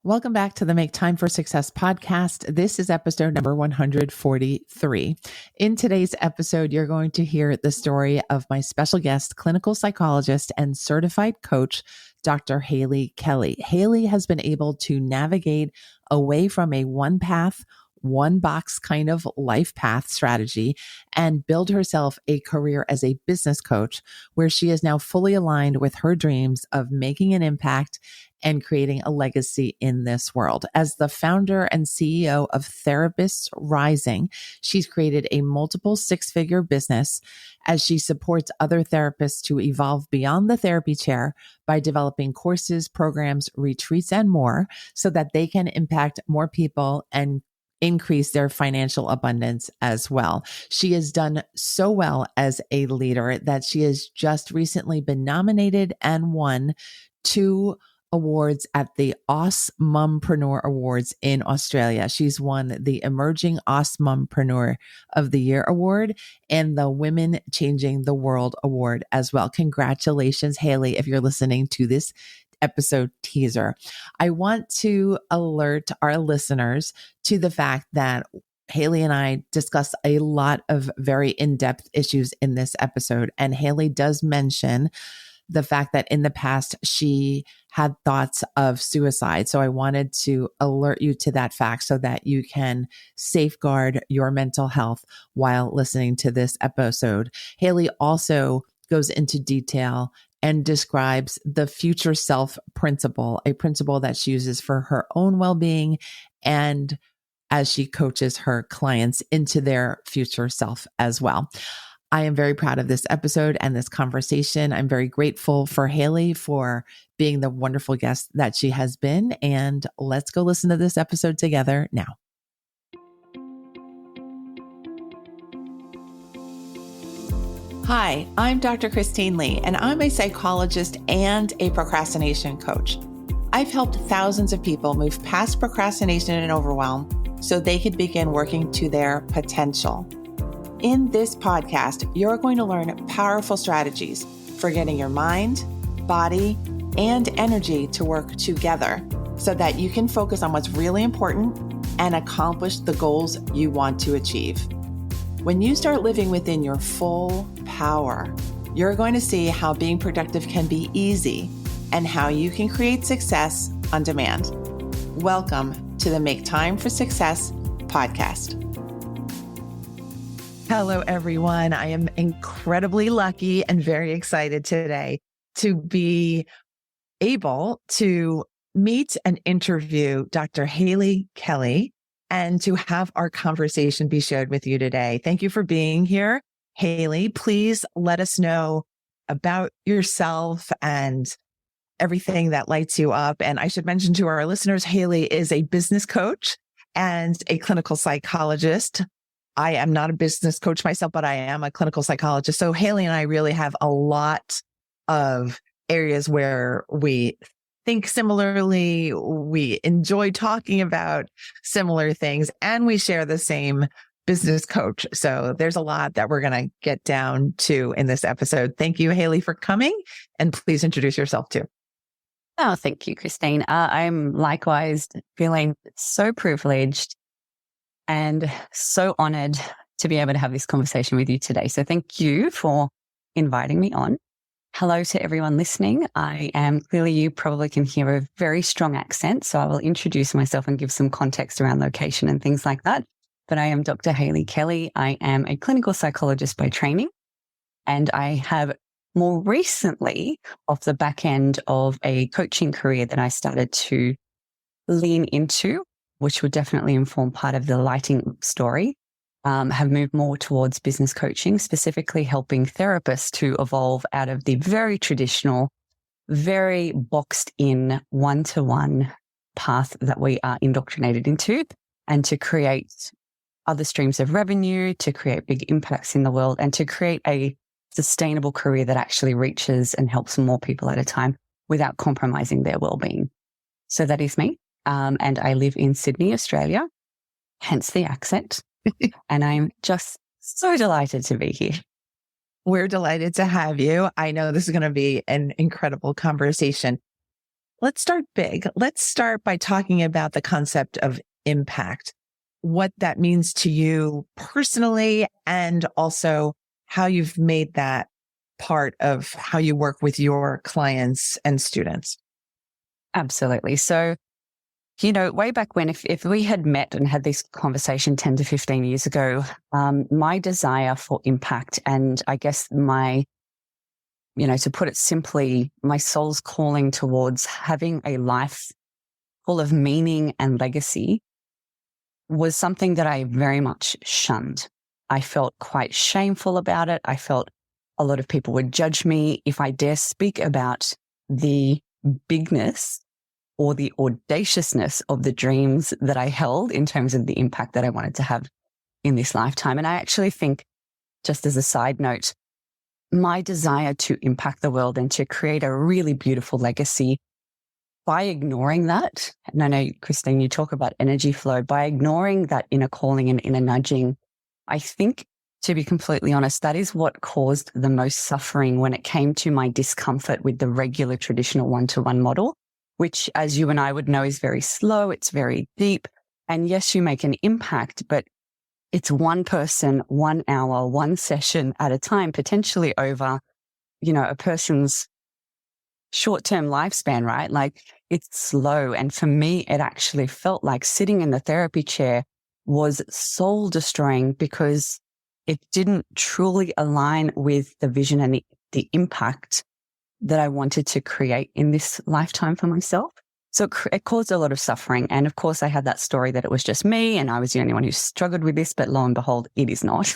Welcome back to the Make Time for Success podcast. This is episode number 143. In today's episode, you're going to hear the story of my special guest, clinical psychologist and certified coach, Dr. Hayley Kelly. Hayley has been able to navigate away from a one path, one box kind of life path strategy and build herself a career as a business coach where she is now fully aligned with her dreams of making an impact and creating a legacy in this world. As the founder and CEO of Therapists Rising, she's created a multiple six-figure business as she supports other therapists to evolve beyond the therapy chair by developing courses, programs, retreats, and more so that they can impact more people and increase their financial abundance as well. She has done so well as a leader that she has just recently been nominated and won 2 awards at the Mumpreneur Awards in Australia. She's won the Emerging Mumpreneur of the Year Award and the Women Changing the World Award as well. Congratulations, Hayley, if you're listening to this episode teaser. I want to alert our listeners to the fact that Hayley and I discuss a lot of very in-depth issues in this episode, and Hayley does mention the fact that in the past she had thoughts of suicide. So I wanted to alert you to that fact so that you can safeguard your mental health while listening to this episode. Hayley also goes into detail and describes the future self principle, a principle that she uses for her own well-being and as she coaches her clients into their future self as well. I am very proud of this episode and this conversation. I'm very grateful for Hayley for being the wonderful guest that she has been. And let's go listen to this episode together now. Hi, I'm Dr. Christine Lee, and I'm a psychologist and a procrastination coach. I've helped thousands of people move past procrastination and overwhelm so they could begin working to their potential. In this podcast, you're going to learn powerful strategies for getting your mind, body, and energy to work together so that you can focus on what's really important and accomplish the goals you want to achieve. When you start living within your full power, you're going to see how being productive can be easy and how you can create success on demand. Welcome to the Make Time for Success podcast. Hello, everyone. I am incredibly lucky and very excited today to be able to meet and interview Dr. Hayley Kelly and to have our conversation be shared with you today. Thank you for being here. Hayley, please let us know about yourself and everything that lights you up. And I should mention to our listeners, Hayley is a business coach and a clinical psychologist. I am not a business coach myself, but I am a clinical psychologist. So Hayley and I really have a lot of areas where we think similarly, we enjoy talking about similar things, and we share the same business coach. So there's a lot that we're going to get down to in this episode. Thank you, Hayley, for coming, and please introduce yourself too. Oh, thank you, Christine. I'm likewise feeling so privileged and so honored to be able to have this conversation with you today. So thank you for inviting me on. Hello to everyone listening. Clearly you probably can hear a very strong accent, so I will introduce myself and give some context around location and things like that. But I am Dr. Hayley Kelly. I am a clinical psychologist by training, and I have more recently, off the back end of a coaching career that I started to lean into, which would definitely inform part of the lighting story, have moved more towards business coaching, specifically helping therapists to evolve out of the very traditional, very boxed in one-to-one path that we are indoctrinated into, and to create other streams of revenue, to create big impacts in the world, and to create a sustainable career that actually reaches and helps more people at a time without compromising their well-being. So that is me. And I live in Sydney, Australia, hence the accent. And I'm just so delighted to be here. We're delighted to have you. I know this is going to be an incredible conversation. let's start big. Let's start by talking about the concept of impact, what that means to you personally, and also how you've made that part of how you work with your clients and students. Absolutely. So, way back when, if we had met and had this conversation 10 to 15 years ago, my desire for impact and I guess to put it simply, my soul's calling towards having a life full of meaning and legacy was something that I very much shunned. I felt quite shameful about it. I felt a lot of people would judge me if I dare speak about the bigness or the audaciousness of the dreams that I held in terms of the impact that I wanted to have in this lifetime. And I actually think, just as a side note, my desire to impact the world and to create a really beautiful legacy, by ignoring that, and I know, Christine, you talk about energy flow, by ignoring that inner calling and inner nudging, I think, to be completely honest, that is what caused the most suffering when it came to my discomfort with the regular traditional one-to-one model, which, as you and I would know, is very slow, it's very deep. And yes, you make an impact, but it's one person, 1 hour, one session at a time, potentially over, a person's short-term lifespan, right? Like, it's slow. And for me, it actually felt like sitting in the therapy chair was soul destroying because it didn't truly align with the vision and the impact that I wanted to create in this lifetime for myself. So it caused a lot of suffering. And of course, I had that story that it was just me and I was the only one who struggled with this, but lo and behold, it is not.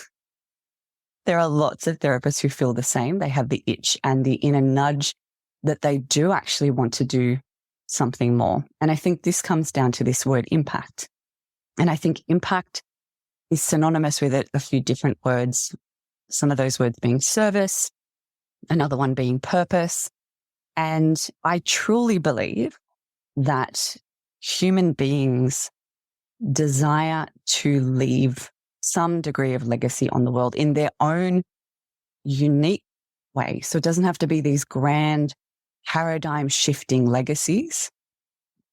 There are lots of therapists who feel the same. They have the itch and the inner nudge that they do actually want to do something more. And I think this comes down to this word impact. And I think impact is synonymous with it, a few different words, some of those words being service, another one being purpose. And I truly believe that human beings desire to leave some degree of legacy on the world in their own unique way. So it doesn't have to be these grand paradigm shifting legacies,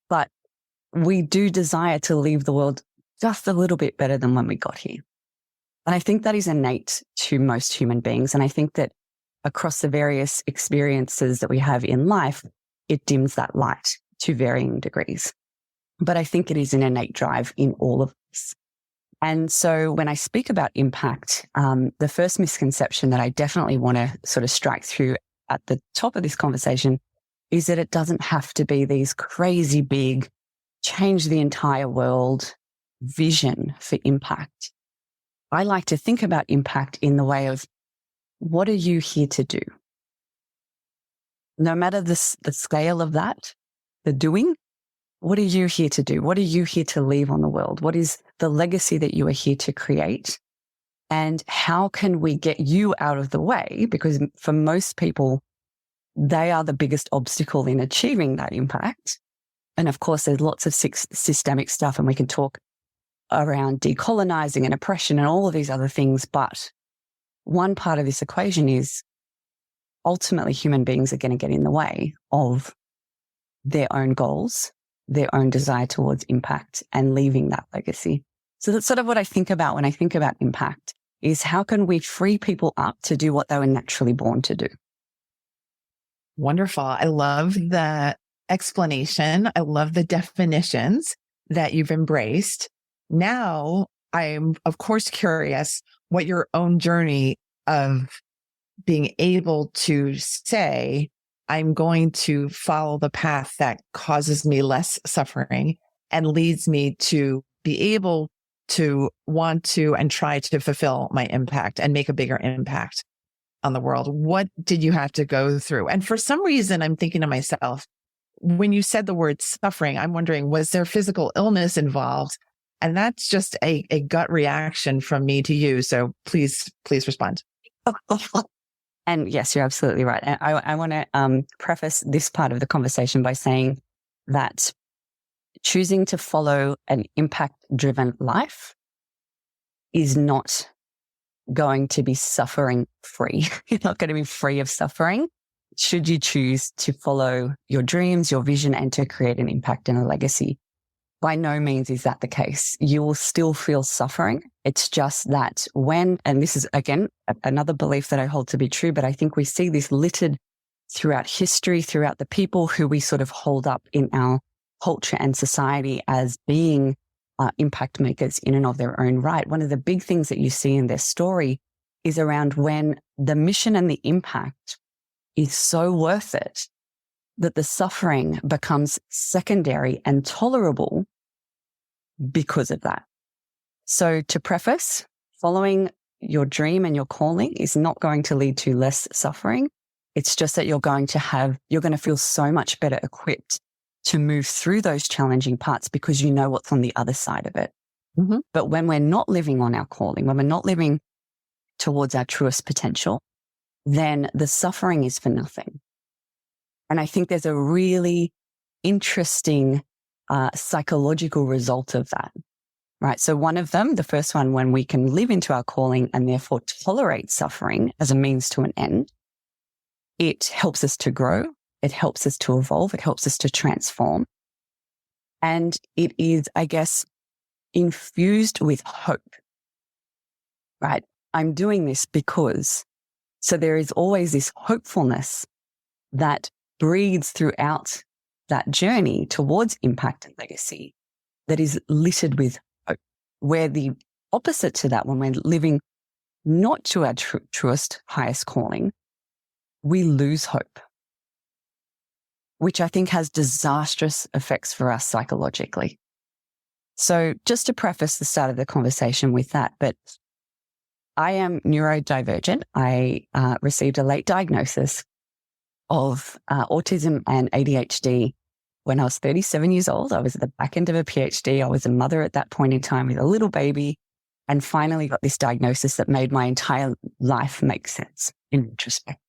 but we do desire to leave the world just a little bit better than when we got here. And I think that is innate to most human beings. And I think that across the various experiences that we have in life, it dims that light to varying degrees. But I think it is an innate drive in all of us. And so when I speak about impact, the first misconception that I definitely want to sort of strike through at the top of this conversation is that it doesn't have to be these crazy big, change the entire world vision for impact. I like to think about impact in the way of, what are you here to do? No matter the scale of that, the doing, what are you here to do? What are you here to leave on the world? What is the legacy that you are here to create? And how can we get you out of the way? Because for most people, they are the biggest obstacle in achieving that impact. And of course, there's lots of systemic stuff, and we can talk around decolonizing and oppression and all of these other things. But one part of this equation is ultimately human beings are going to get in the way of their own goals, their own desire towards impact, and leaving that legacy. So that's sort of what I think about when I think about impact, is how can we free people up to do what they were naturally born to do? Wonderful. I love the explanation. I love the definitions that you've embraced. Now, I'm, of course, curious what your own journey of being able to say, I'm going to follow the path that causes me less suffering and leads me to be able to want to and try to fulfill my impact and make a bigger impact on the world. What did you have to go through? And for some reason, I'm thinking to myself, when you said the word suffering, I'm wondering, was there physical illness involved? And that's just a gut reaction from me to you. So please respond. And yes, you're absolutely right. And I want to preface this part of the conversation by saying that choosing to follow an impact-driven life is not going to be suffering free. You're not going to be free of suffering. should you choose to follow your dreams, your vision, and to create an impact and a legacy. By no means is that the case. You will still feel suffering. It's just that and this is again, another belief that I hold to be true, but I think we see this littered throughout history, throughout the people who we sort of hold up in our culture and society as being impact makers in and of their own right. One of the big things that you see in their story is around when the mission and the impact is so worth it that the suffering becomes secondary and tolerable because of that. So to preface, following your dream and your calling is not going to lead to less suffering. It's just that you're going to feel so much better equipped to move through those challenging parts because you know what's on the other side of it. Mm-hmm. But when we're not living on our calling, when we're not living towards our truest potential, then the suffering is for nothing. And I think there's a really interesting psychological result of that, right? So one of them, the first one, when we can live into our calling and therefore tolerate suffering as a means to an end, it helps us to grow. It helps us to evolve. It helps us to transform. And it is, I guess, infused with hope, right? I'm doing this because, so there is always this hopefulness that breathes throughout that journey towards impact and legacy that is littered with hope. Where the opposite to that, when we're living not to our truest, highest calling, we lose hope, which I think has disastrous effects for us psychologically. So just to preface the start of the conversation with that, but I am neurodivergent. I received a late diagnosis of autism and ADHD when I was 37 years old. I was at the back end of a PhD. I was a mother at that point in time with a little baby, and finally got this diagnosis that made my entire life make sense in retrospect.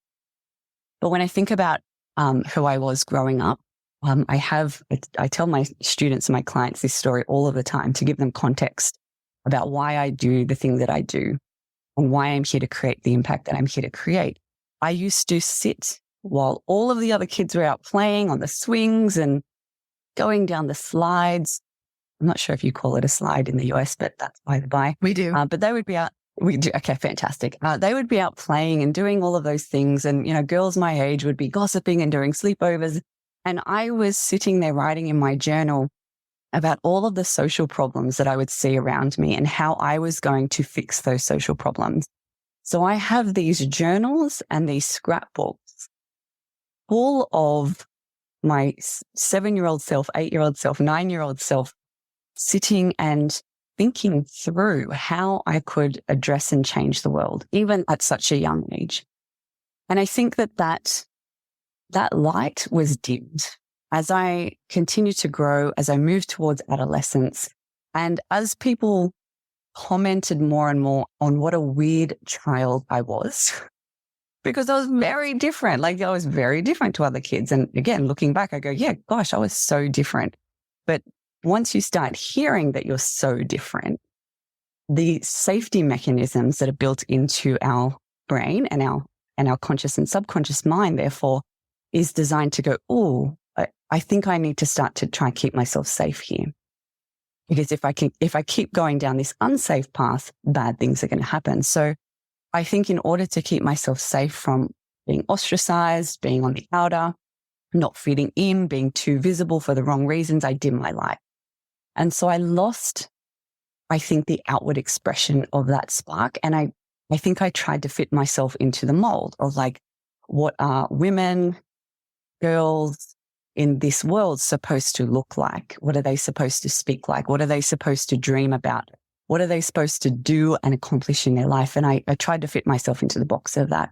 But when I think about who I was growing up, I tell my students and my clients this story all of the time to give them context about why I do the thing that I do and why I'm here to create the impact that I'm here to create. I used to sit while all of the other kids were out playing on the swings and going down the slides. I'm not sure if you call it a slide in the US, but that's by the by. We do. But they would be out. We do. Okay, fantastic. They would be out playing and doing all of those things. And, girls my age would be gossiping and doing sleepovers. And I was sitting there writing in my journal about all of the social problems that I would see around me and how I was going to fix those social problems. So I have these journals and these scrapbooks full of my 7-year-old self, 8-year-old self, 9-year-old self sitting and thinking through how I could address and change the world, even at such a young age. And I think that light was dimmed as I continued to grow, as I moved towards adolescence, and as people commented more and more on what a weird child I was, because I was very different. Like, I was very different to other kids. And again, looking back, I go, yeah, gosh, I was so different. But once you start hearing that you're so different, the safety mechanisms that are built into our brain and our conscious and subconscious mind, therefore, is designed to go, oh, I think I need to start to try and keep myself safe here. Because if I keep going down this unsafe path, bad things are going to happen. So I think in order to keep myself safe from being ostracized, being on the outer, not fitting in, being too visible for the wrong reasons, I dim my light. And so I lost, I think, the outward expression of that spark. And I think I tried to fit myself into the mold of like, what are women, girls in this world supposed to look like? What are they supposed to speak like? What are they supposed to dream about? What are they supposed to do and accomplish in their life? And I tried to fit myself into the box of that.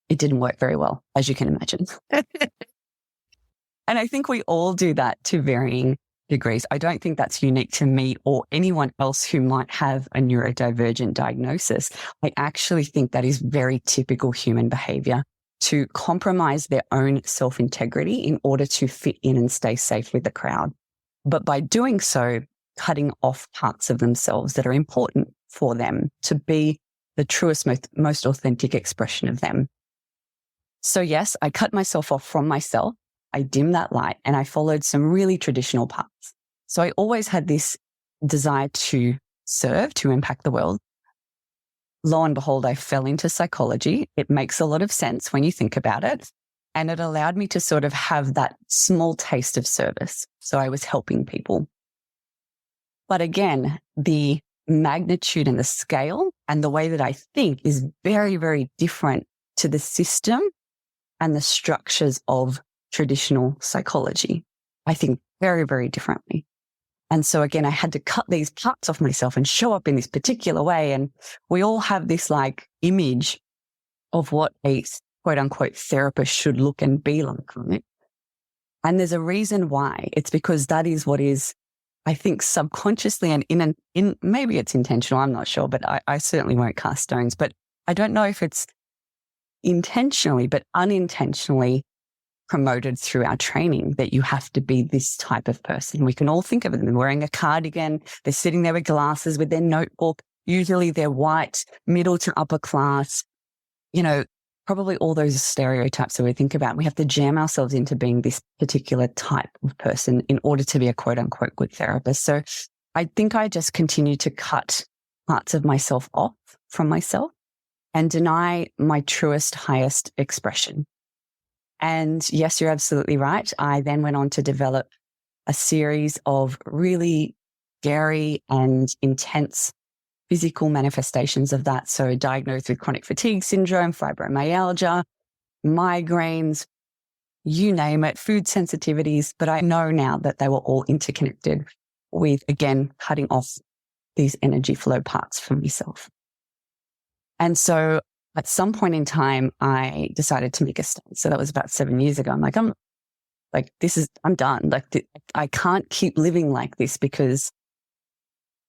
It didn't work very well, as you can imagine. And I think we all do that to varying degrees. I don't think that's unique to me or anyone else who might have a neurodivergent diagnosis. I actually think that is very typical human behavior, to compromise their own self-integrity in order to fit in and stay safe with the crowd. But by doing so, cutting off parts of themselves that are important for them to be the truest, most authentic expression of them. So yes, I cut myself off from myself. I dimmed that light and I followed some really traditional paths. So I always had this desire to serve, to impact the world. Lo and behold, I fell into psychology. It makes a lot of sense when you think about it. And it allowed me to sort of have that small taste of service. So I was helping people. But again, the magnitude and the scale and the way that I think is very, very different to the system and the structures of traditional psychology. I think very, very differently. And so again, I had to cut these parts off myself and show up in this particular way. And we all have this like image of what a quote unquote therapist should look and be like, right? And there's a reason why. It's because that is what is, I think, subconsciously and in maybe it's intentional, I'm not sure, but I certainly won't cast stones. But I don't know if it's intentionally, but unintentionally promoted through our training that you have to be this type of person. We can all think of them wearing a cardigan. They're sitting there with glasses with their notebook. Usually they're white, middle to upper class, probably all those stereotypes that we think about. We have to jam ourselves into being this particular type of person in order to be a quote unquote good therapist. So I think I just continue to cut parts of myself off from myself and deny my truest, highest expression. And yes, you're absolutely right. I then went on to develop a series of really scary and intense physical manifestations of that. So diagnosed with chronic fatigue syndrome, fibromyalgia, migraines, you name it, food sensitivities. But I know now that they were all interconnected with, again, cutting off these energy flow parts for myself. And so at some point in time, I decided to make a stand. So that was about 7 years ago. I'm done. I can't keep living like this because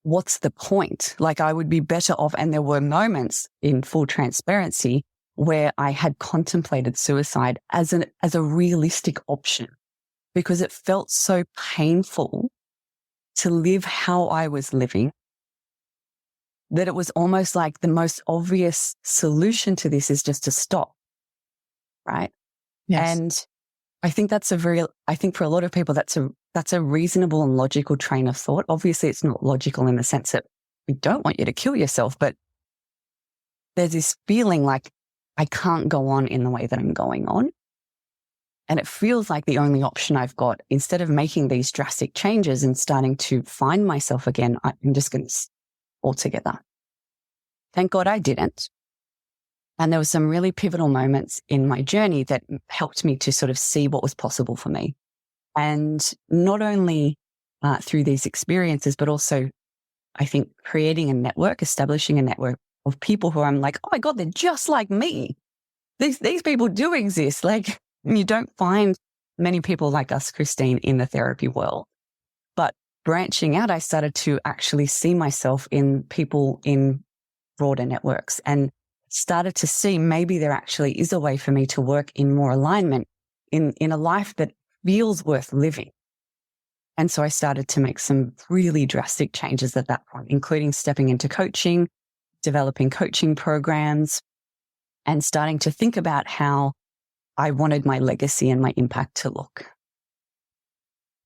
what's the point? I would be better off. And there were moments in full transparency where I had contemplated suicide as a realistic option because it felt so painful to live how I was living that it was almost like the most obvious solution to this is just to stop. Right. Yes. And I think I think for a lot of people, that's a reasonable and logical train of thought. Obviously, it's not logical in the sense that we don't want you to kill yourself, but there's this feeling like I can't go on in the way that I'm going on. And it feels like the only option I've got, instead of making these drastic changes and starting to find myself again, I'm just going to altogether. Thank God I didn't. And there were some really pivotal moments in my journey that helped me to sort of see what was possible for me. And not only through these experiences, but also, I think, creating a network, establishing a network of people who I'm like, oh my God, they're just like me. These people do exist. You don't find many people like us, Christine, in the therapy world. But branching out, I started to actually see myself in people in broader networks and started to see maybe there actually is a way for me to work in more alignment in a life that feels worth living. And so I started to make some really drastic changes at that point, including stepping into coaching, developing coaching programs, and starting to think about how I wanted my legacy and my impact to look.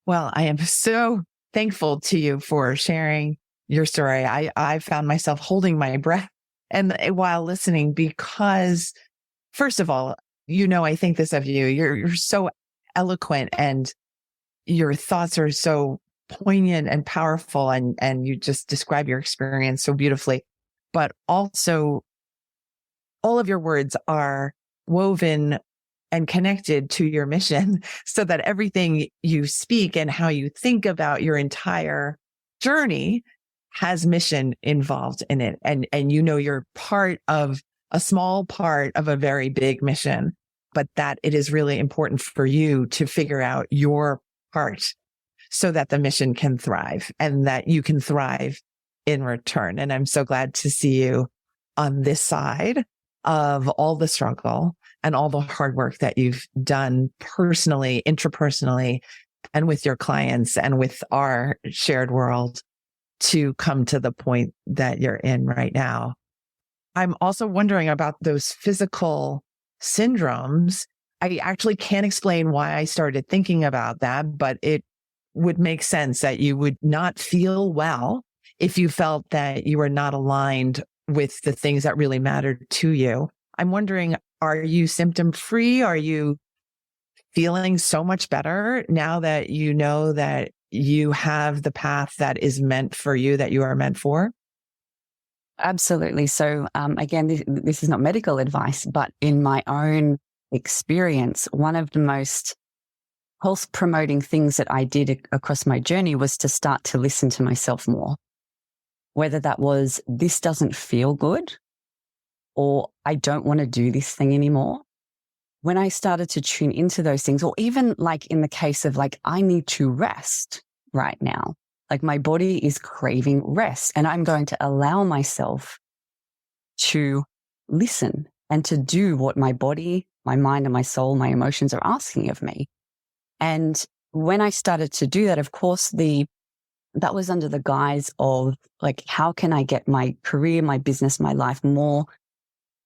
Well, I am so thankful to you for sharing your story. I found myself holding my breath and while listening, because first of all, I think this of you. You're so eloquent and your thoughts are so poignant and powerful, and you just describe your experience so beautifully. But also, all of your words are woven and connected to your mission so that everything you speak and how you think about your entire journey has mission involved in it. And you're part of a small part of a very big mission, but that it is really important for you to figure out your part so that the mission can thrive and that you can thrive in return. And I'm so glad to see you on this side of all the struggle and all the hard work that you've done personally, intrapersonally, and with your clients and with our shared world to come to the point that you're in right now. I'm also wondering about those physical syndromes, I actually can't explain why I started thinking about that, but it would make sense that you would not feel well if you felt that you were not aligned with the things that really mattered to you. I'm wondering, are you symptom free? Are you feeling so much better now that you know that you have the path that is meant for you, that you are meant for? Absolutely. So again, this is not medical advice, but in my own experience, one of the most health promoting things that I did across my journey was to start to listen to myself more. Whether that was, this doesn't feel good, or I don't want to do this thing anymore. When I started to tune into those things, or even like in the case of like, I need to rest right now. Like my body is craving rest, and I'm going to allow myself to listen and to do what my body, my mind and my soul, my emotions are asking of me. And when I started to do that, of course, that was under the guise of like, how can I get my career, my business, my life more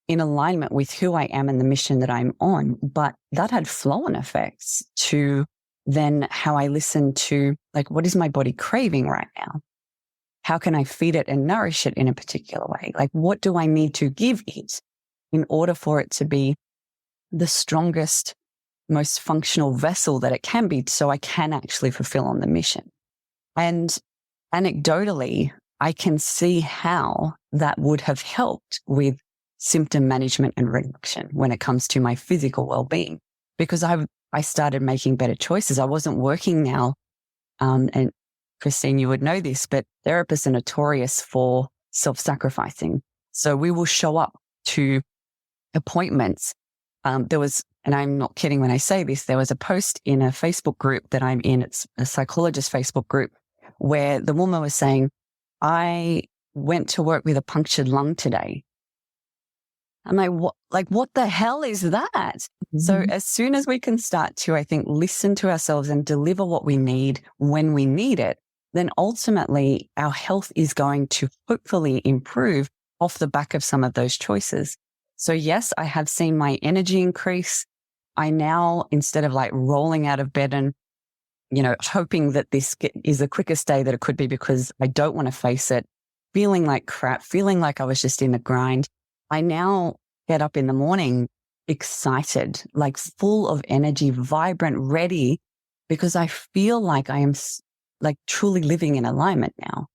in alignment with who I am and the mission that I'm on? But that had flow-on effects to then how I listen to, like, what is my body craving right now? How can I feed it and nourish it in a particular way? Like, what do I need to give it in order for it to be the strongest, most functional vessel that it can be, so I can actually fulfill on the mission? And anecdotally, I can see how that would have helped with symptom management and reduction when it comes to my physical well-being, because I started making better choices. I wasn't working now. And Christine, you would know this, but therapists are notorious for self-sacrificing. So we will show up to appointments. There was, and I'm not kidding when I say this, there was a post in a Facebook group that I'm in. It's a psychologist Facebook group, where the woman was saying, I went to work with a punctured lung today. I'm like, what the hell is that? Mm-hmm. So as soon as we can start to, I think, listen to ourselves and deliver what we need when we need it, then ultimately our health is going to hopefully improve off the back of some of those choices. So yes, I have seen my energy increase. I now, instead of like rolling out of bed and, hoping that this is the quickest day that it could be because I don't want to face it, feeling like crap, feeling like I was just in the grind, I now get up in the morning excited, like full of energy, vibrant, ready, because I feel like I am like truly living in alignment now.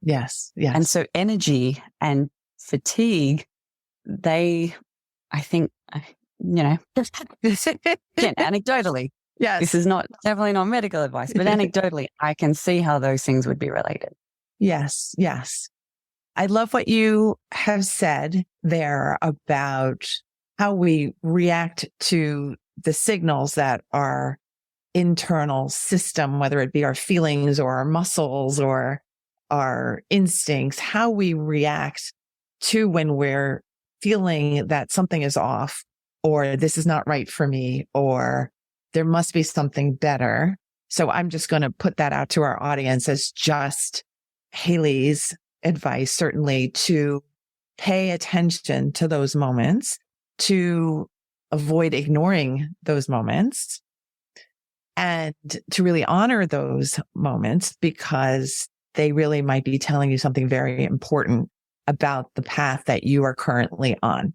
Yes. Yes. And so energy and fatigue, I think, again, anecdotally, yes, this is definitely not medical advice, but anecdotally, I can see how those things would be related. Yes. Yes. I love what you have said there about how we react to the signals that our internal system, whether it be our feelings or our muscles or our instincts, how we react to when we're feeling that something is off, or this is not right for me, or there must be something better. So I'm just going to put that out to our audience as just Hayley's advice, certainly, to pay attention to those moments, to avoid ignoring those moments, and to really honor those moments, because they really might be telling you something very important about the path that you are currently on.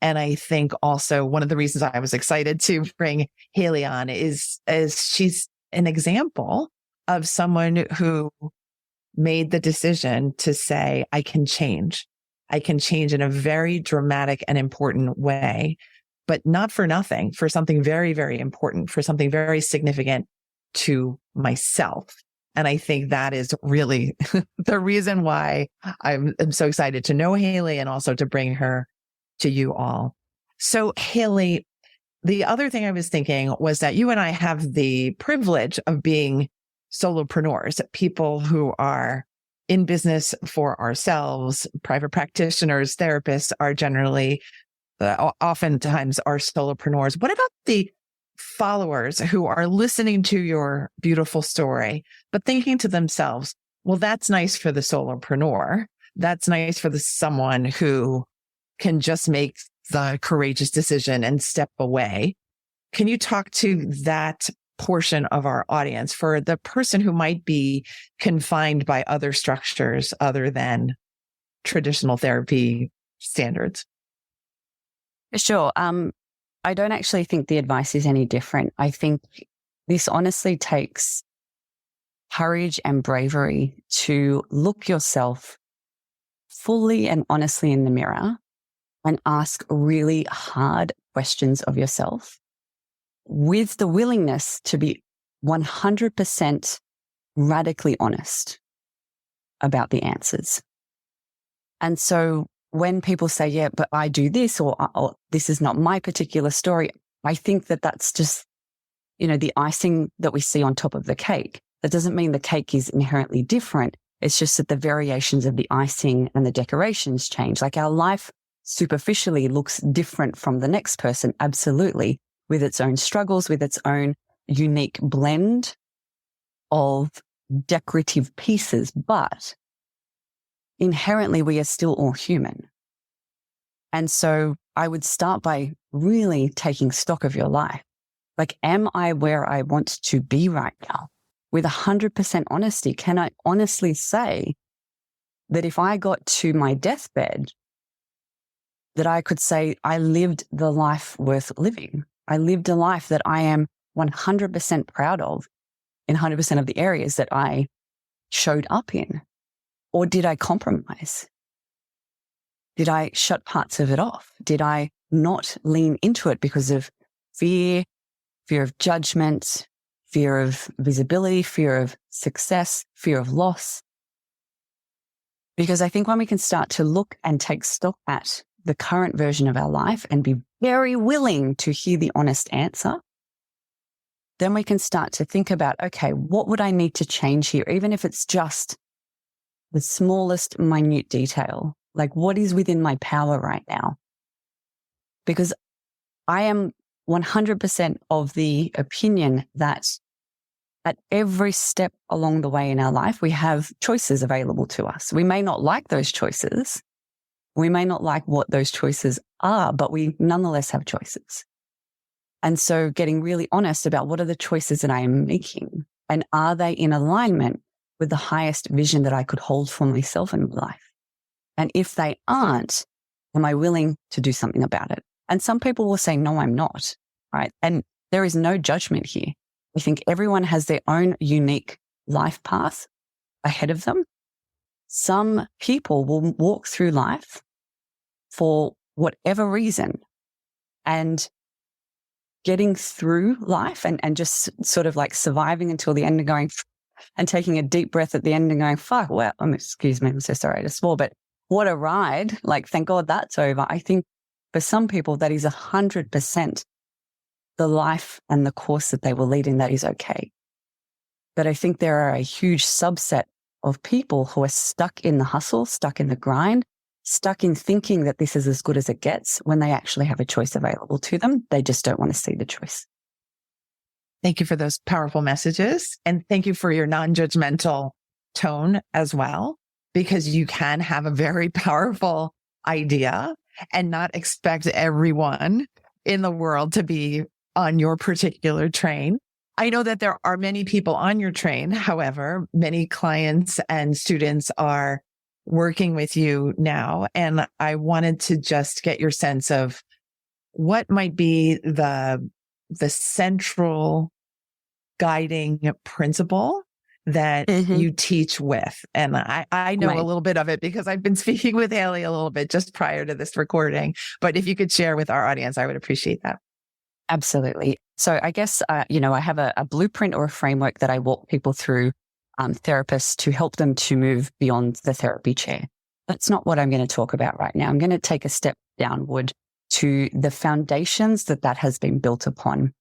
And I think also one of the reasons I was excited to bring Hayley on is she's an example of someone who made the decision to say, I can change. I can change in a very dramatic and important way, but not for nothing, for something very, very important, for something very significant to myself. And I think that is really the reason why I'm so excited to know Hayley and also to bring her to you all. So Hayley, the other thing I was thinking was that you and I have the privilege of being solopreneurs, people who are in business for ourselves. Private practitioners, therapists are generally, oftentimes are solopreneurs. What about the followers who are listening to your beautiful story, but thinking to themselves, well, that's nice for the solopreneur. That's nice for someone who can just make the courageous decision and step away. Can you talk to that portion of our audience for the person who might be confined by other structures other than traditional therapy standards? Sure. I don't actually think the advice is any different. I think this honestly takes courage and bravery to look yourself fully and honestly in the mirror and ask really hard questions of yourself with the willingness to be 100% radically honest about the answers. And so when people say, yeah, but I do this, or this is not my particular story, I think that that's just, the icing that we see on top of the cake. That doesn't mean the cake is inherently different. It's just that the variations of the icing and the decorations change. Like our life superficially looks different from the next person, absolutely, with its own struggles, with its own unique blend of decorative pieces, but inherently we are still all human. And so I would start by really taking stock of your life. Like, am I where I want to be right now? With 100% honesty, can I honestly say that if I got to my deathbed, that I could say I lived the life worth living? I lived a life that I am 100% proud of in 100% of the areas that I showed up in. Or did I compromise? Did I shut parts of it off? Did I not lean into it because of fear of judgment, fear of visibility, fear of success, fear of loss? Because I think when we can start to look and take stock at the current version of our life and be very willing to hear the honest answer, then we can start to think about, okay, what would I need to change here? Even if it's just the smallest minute detail, like what is within my power right now? Because I am 100% of the opinion that at every step along the way in our life, we have choices available to us. We may not like those choices. We may not like what those choices are, but we nonetheless have choices. And so getting really honest about what are the choices that I am making, and are they in alignment with the highest vision that I could hold for myself in my life? And if they aren't, am I willing to do something about it? And some people will say, no, I'm not, right? And there is no judgment here. I think everyone has their own unique life path ahead of them. Some people will walk through life for whatever reason, and getting through life and just sort of like surviving until the end and going and taking a deep breath at the end and going, fuck, well, excuse me, I'm so sorry to swore, but what a ride. Like, thank God that's over. I think for some people that is 100% the life and the course that they will lead in. That is okay. But I think there are a huge subset of people who are stuck in the hustle, stuck in the grind, stuck in thinking that this is as good as it gets when they actually have a choice available to them. They just don't want to see the choice. Thank you for those powerful messages. And thank you for your non-judgmental tone as well, because you can have a very powerful idea and not expect everyone in the world to be on your particular train. I know that there are many people on your train. However, many clients and students are working with you now. And I wanted to just get your sense of what might be the central guiding principle that you teach with. And I know a little bit of it because I've been speaking with Hayley a little bit just prior to this recording. But if you could share with our audience, I would appreciate that. Absolutely. So I guess, I have a blueprint or a framework that I walk people through, therapists, to help them to move beyond the therapy chair. That's not what I'm going to talk about right now. I'm going to take a step downward to the foundations that has been built upon.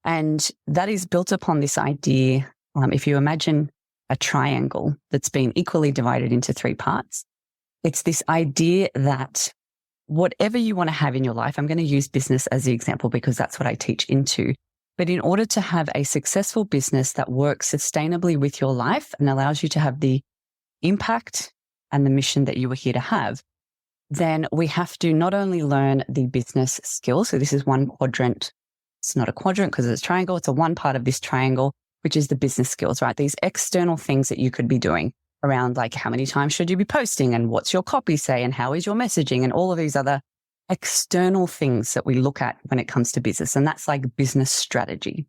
And that is built upon this idea. If you imagine a triangle that's been equally divided into three parts, it's this idea that whatever you want to have in your life, I'm going to use business as the example because that's what I teach into. But in order to have a successful business that works sustainably with your life and allows you to have the impact and the mission that you were here to have, then we have to not only learn the business skills. So this is one quadrant. It's not a quadrant because it's a triangle. It's a one part of this triangle, which is the business skills, right? These external things that you could be doing around, like, how many times should you be posting, and what's your copy say, and how is your messaging, and all of these other external things that we look at when it comes to business. And that's like business strategy.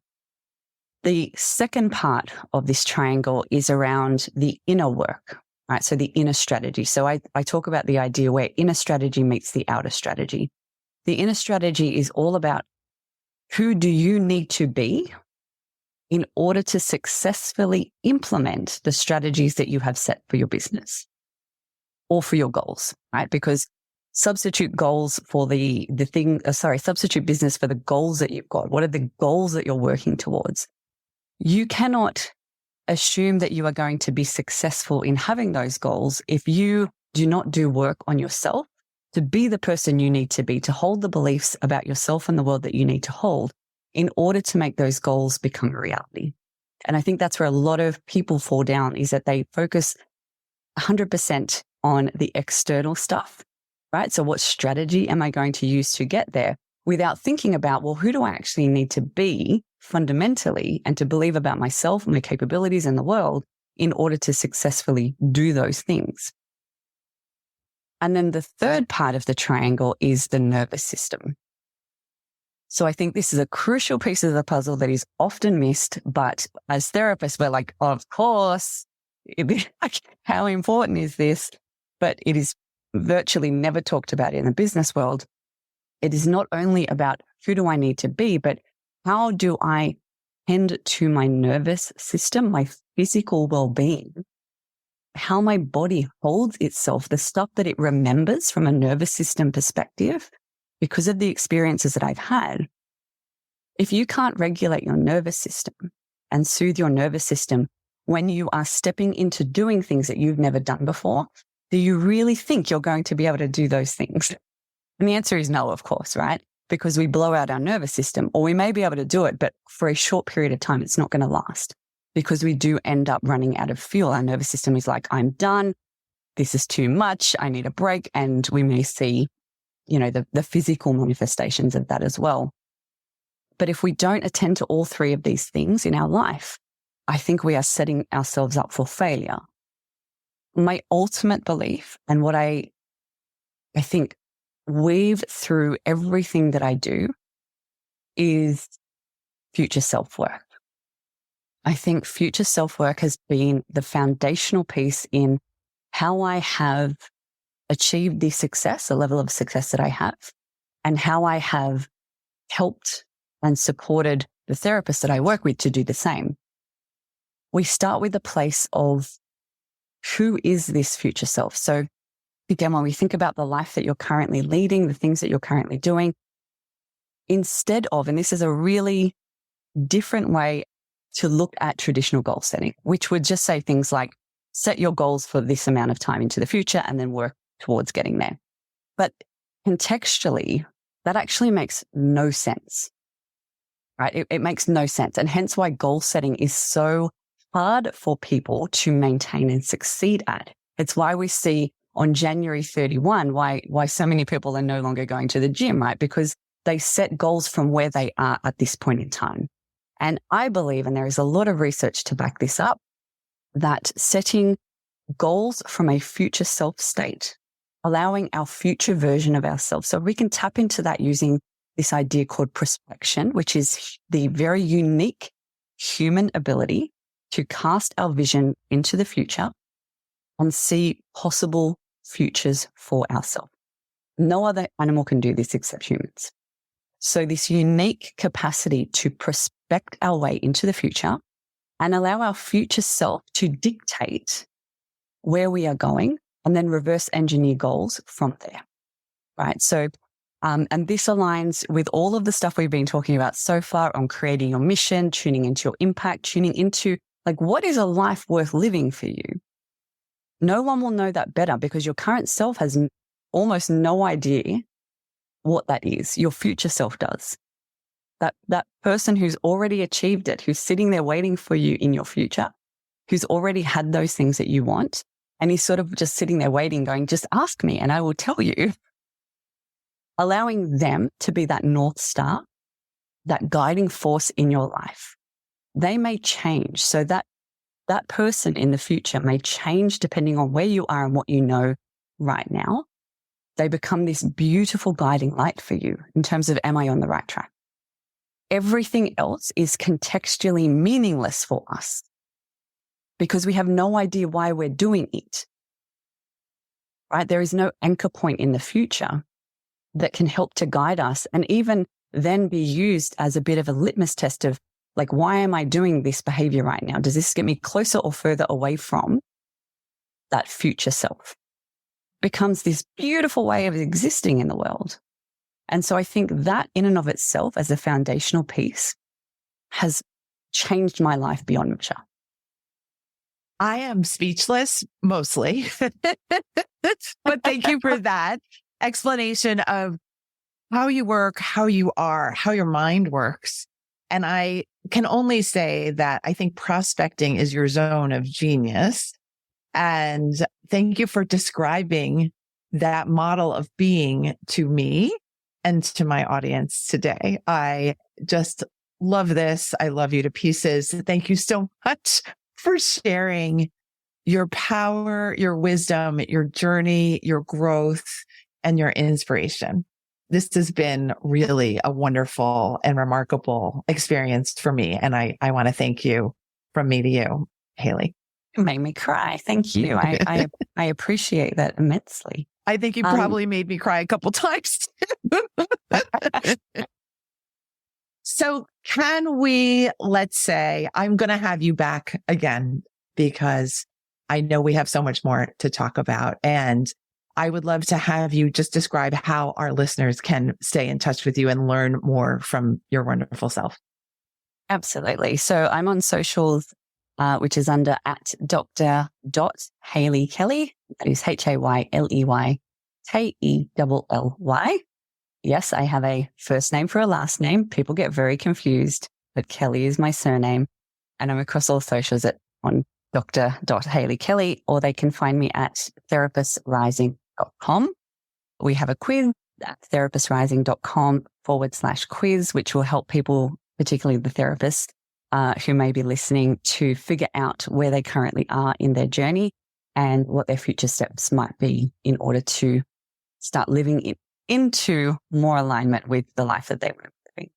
The second part of this triangle is around the inner work, right? So the inner strategy. So I talk about the idea where inner strategy meets the outer strategy. The inner strategy is all about who do you need to be in order to successfully implement the strategies that you have set for your business or for your goals, right? Because substitute goals for substitute business for the goals that you've got. What are the goals that you're working towards? You cannot assume that you are going to be successful in having those goals if you do not do work on yourself to be the person you need to be, to hold the beliefs about yourself and the world that you need to hold in order to make those goals become a reality. And I think that's where a lot of people fall down, is that they focus 100% on the external stuff, right? So what strategy am I going to use to get there, without thinking about, well, who do I actually need to be fundamentally and to believe about myself and my capabilities in the world in order to successfully do those things? And then the third part of the triangle is the nervous system. So I think this is a crucial piece of the puzzle that is often missed, but as therapists, we're like, of course, how important is this? But it is virtually never talked about in the business world. It is not only about who do I need to be, but how do I tend to my nervous system, my physical well-being, how my body holds itself, the stuff that it remembers from a nervous system perspective, because of the experiences that I've had. If you can't regulate your nervous system and soothe your nervous system when you are stepping into doing things that you've never done before, do you really think you're going to be able to do those things? And the answer is no, of course, right? Because we blow out our nervous system, or we may be able to do it, but for a short period of time, it's not going to last, because we do end up running out of fuel. Our nervous system is like, I'm done. This is too much. I need a break. And we may see, the physical manifestations of that as well. But if we don't attend to all three of these things in our life, I think we are setting ourselves up for failure. My ultimate belief, and what I think weave through everything that I do, is future self-work. I think future self-work has been the foundational piece in how I have achieved the success, the level of success that I have, and how I have helped and supported the therapists that I work with to do the same. We start with the place of, who is this future self? So again, when we think about the life that you're currently leading, the things that you're currently doing, instead of, and this is a really different way to look at traditional goal setting, which would just say things like, set your goals for this amount of time into the future and then work towards getting there. But contextually, that actually makes no sense, right? It makes no sense. And hence why goal setting is so hard for people to maintain and succeed at. It's why we see on January 31, why so many people are no longer going to the gym, right? Because they set goals from where they are at this point in time. And I believe, and there is a lot of research to back this up, that setting goals from a future self state, allowing our future version of ourselves. So we can tap into that using this idea called prospection, which is the very unique human ability to cast our vision into the future and see possible futures for ourselves. No other animal can do this except humans. So this unique capacity to prospect our way into the future and allow our future self to dictate where we are going, and then reverse engineer goals from there, right? So, and this aligns with all of the stuff we've been talking about so far on creating your mission, tuning into your impact, tuning into like, what is a life worth living for you? No one will know that better, because your current self has almost no idea what that is. Your future self does. That person who's already achieved it, who's sitting there waiting for you in your future, who's already had those things that you want, And he's sort of just sitting there waiting, going, just ask me and I will tell you. Allowing them to be that North Star, that guiding force in your life. They may change, so that person in the future may change depending on where you are and what you know right now. They become this beautiful guiding light for you in terms of, am I on the right track? Everything else is contextually meaningless for us because we have no idea why we're doing it, right? There is no anchor point in the future that can help to guide us and even then be used as a bit of a litmus test of like, why am I doing this behavior right now? Does this get me closer or further away from that future self? Becomes this beautiful way of existing in the world. And so I think that in and of itself as a foundational piece has changed my life beyond measure. I am speechless mostly, but thank you for that explanation of how you work, how you are, how your mind works. And I can only say that I think prospecting is your zone of genius. And thank you for describing that model of being to me and to my audience today. I just love this. I love you to pieces. Thank you so much for sharing your power, your wisdom, your journey, your growth, and your inspiration. This has been really a wonderful and remarkable experience for me. And I want to thank you from me to you, Hayley. It made me cry. Thank you. I appreciate that immensely. I think you probably made me cry a couple times. So can we, let's say, I'm going to have you back again because I know we have so much more to talk about. And I would love to have you just describe how our listeners can stay in touch with you and learn more from your wonderful self. Absolutely. So I'm on socials, which is under at Dr.Hayley Kelly. That is HayleyKelly. Yes, I have a first name for a last name. People get very confused, but Kelly is my surname. And I'm across all socials on Dr.Hayley Kelly, or they can find me at therapistrising.com. We have a quiz at therapistrising.com/quiz, which will help people, particularly the therapists who may be listening, to figure out where they currently are in their journey and what their future steps might be in order to start living into more alignment with the life that they want to be.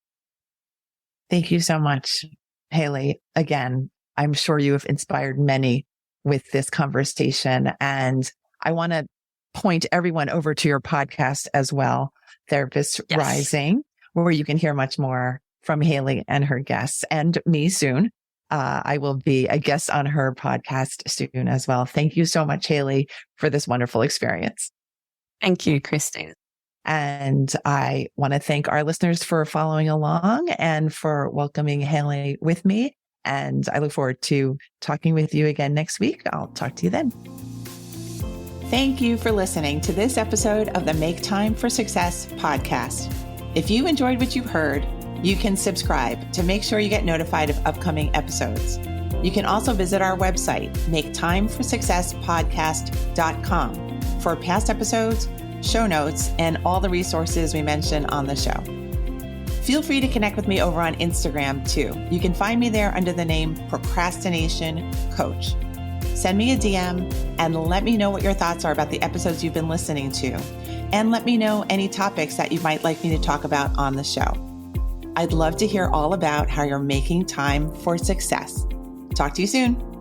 Thank you so much, Hayley. Again, I'm sure you have inspired many with this conversation. And I want to point everyone over to your podcast as well, Therapist Rising, where you can hear much more from Hayley and her guests and me soon. I will be a guest on her podcast soon as well. Thank you so much, Hayley, for this wonderful experience. Thank you, Christine. And I want to thank our listeners for following along and for welcoming Hayley with me. And I look forward to talking with you again next week. I'll talk to you then. Thank you for listening to this episode of the Make Time for Success podcast. If you enjoyed what you've heard, you can subscribe to make sure you get notified of upcoming episodes. You can also visit our website, maketimeforsuccesspodcast.com, for past episodes, show notes, and all the resources we mention on the show. Feel free to connect with me over on Instagram too. You can find me there under the name Procrastination Coach. Send me a DM and let me know what your thoughts are about the episodes you've been listening to. And let me know any topics that you might like me to talk about on the show. I'd love to hear all about how you're making time for success. Talk to you soon.